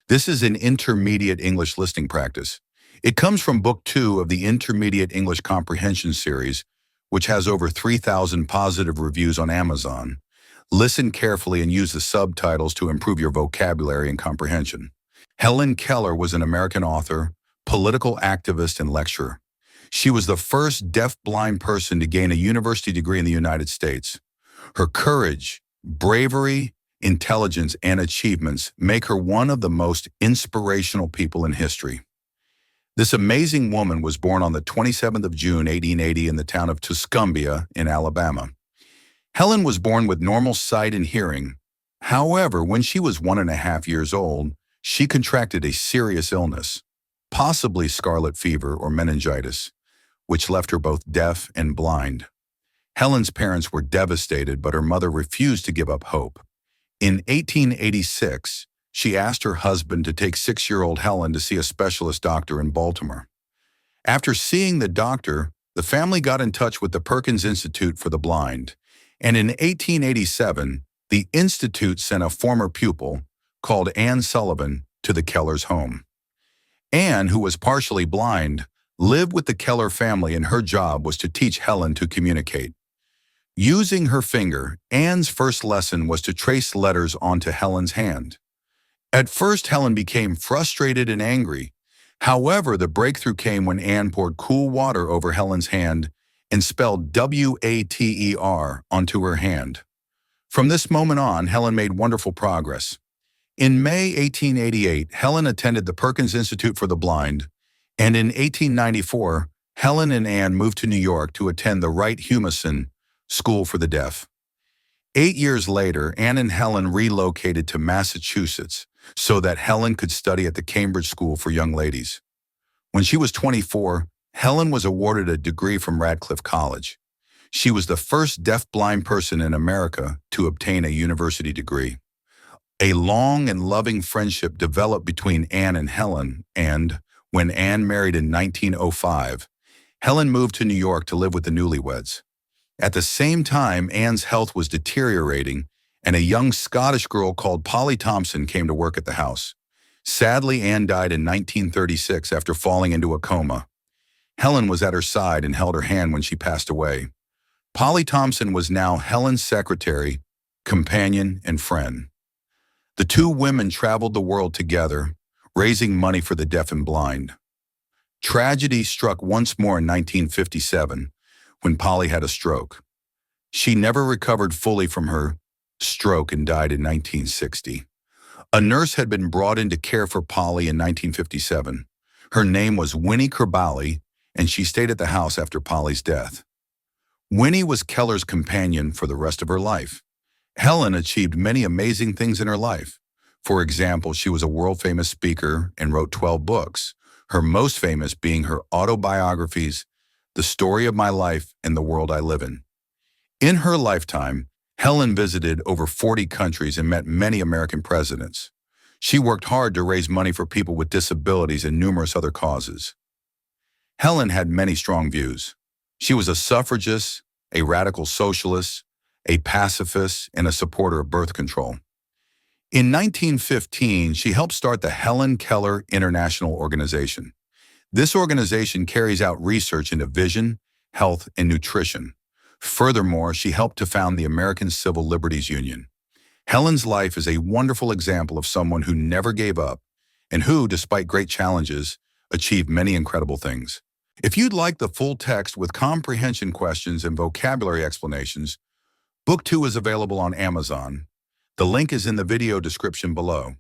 This is an intermediate English listening practice. It comes from Book 2 of the Intermediate English Comprehension series, which has over 3,000 positive reviews on Amazon. Listen carefully and use the subtitles to improve your vocabulary and comprehension. Helen Keller was an American author, political activist, and lecturer. She was the first deaf-blind person to gain a university degree in the United States. Her courage, bravery, intelligence, and achievements make her one of the most inspirational people in history. This amazing woman was born on the 27th of June, 1880 in the town of Tuscumbia in Alabama. Helen was born with normal sight and hearing. However, when she was 1.5 years old, she contracted a serious illness, possibly scarlet fever or meningitis, which left her both deaf and blind. Helen's parents were devastated, but her mother refused to give up hope. In 1886, she asked her husband to take 6-year-old Helen to see a specialist doctor in Baltimore. After seeing the doctor, the family got in touch with the Perkins Institute for the Blind, and in 1887, the institute sent a former pupil, called Anne Sullivan, to the Kellers' home. Anne, who was partially blind, lived with the Keller family, and her job was to teach Helen to communicate. Using her finger, Anne's first lesson was to trace letters onto Helen's hand. At first, Helen became frustrated and angry. However, the breakthrough came when Anne poured cool water over Helen's hand and spelled W-A-T-E-R onto her hand. From this moment on, Helen made wonderful progress. In May 1888, Helen attended the Perkins Institute for the Blind, and in 1894, Helen and Anne moved to New York to attend the Wright-Humason School for the Deaf. 8 years later, Anne and Helen relocated to Massachusetts so that Helen could study at the Cambridge School for Young Ladies. When she was 24, Helen was awarded a degree from Radcliffe College. She was the first deaf-blind person in America to obtain a university degree. A long and loving friendship developed between Anne and Helen, and when Anne married in 1905, Helen moved to New York to live with the newlyweds. At the same time, Anne's health was deteriorating, and a young Scottish girl called Polly Thompson came to work at the house. Sadly, Anne died in 1936 after falling into a coma. Helen was at her side and held her hand when she passed away. Polly Thompson was now Helen's secretary, companion, and friend. The two women traveled the world together, raising money for the deaf and blind. Tragedy struck once more in 1957, when Polly had a stroke. She never recovered fully from her stroke and died in 1960. A nurse had been brought in to care for Polly in 1957. Her name was Winnie Kerbali, and she stayed at the house after Polly's death. Winnie was Keller's companion for the rest of her life. Helen achieved many amazing things in her life. For example, she was a world-famous speaker and wrote 12 books, her most famous being her autobiographies, The Story of My Life and the World I Live In. In her lifetime, Helen visited over 40 countries and met many American presidents. She worked hard to raise money for people with disabilities and numerous other causes. Helen had many strong views. She was a suffragist, a radical socialist, a pacifist, and a supporter of birth control. In 1915, she helped start the Helen Keller International Organization. This organization carries out research into vision, health, and nutrition. Furthermore, she helped to found the American Civil Liberties Union. Helen's life is a wonderful example of someone who never gave up and who, despite great challenges, achieved many incredible things. If you'd like the full text with comprehension questions and vocabulary explanations, Book 2 is available on Amazon. The link is in the video description below.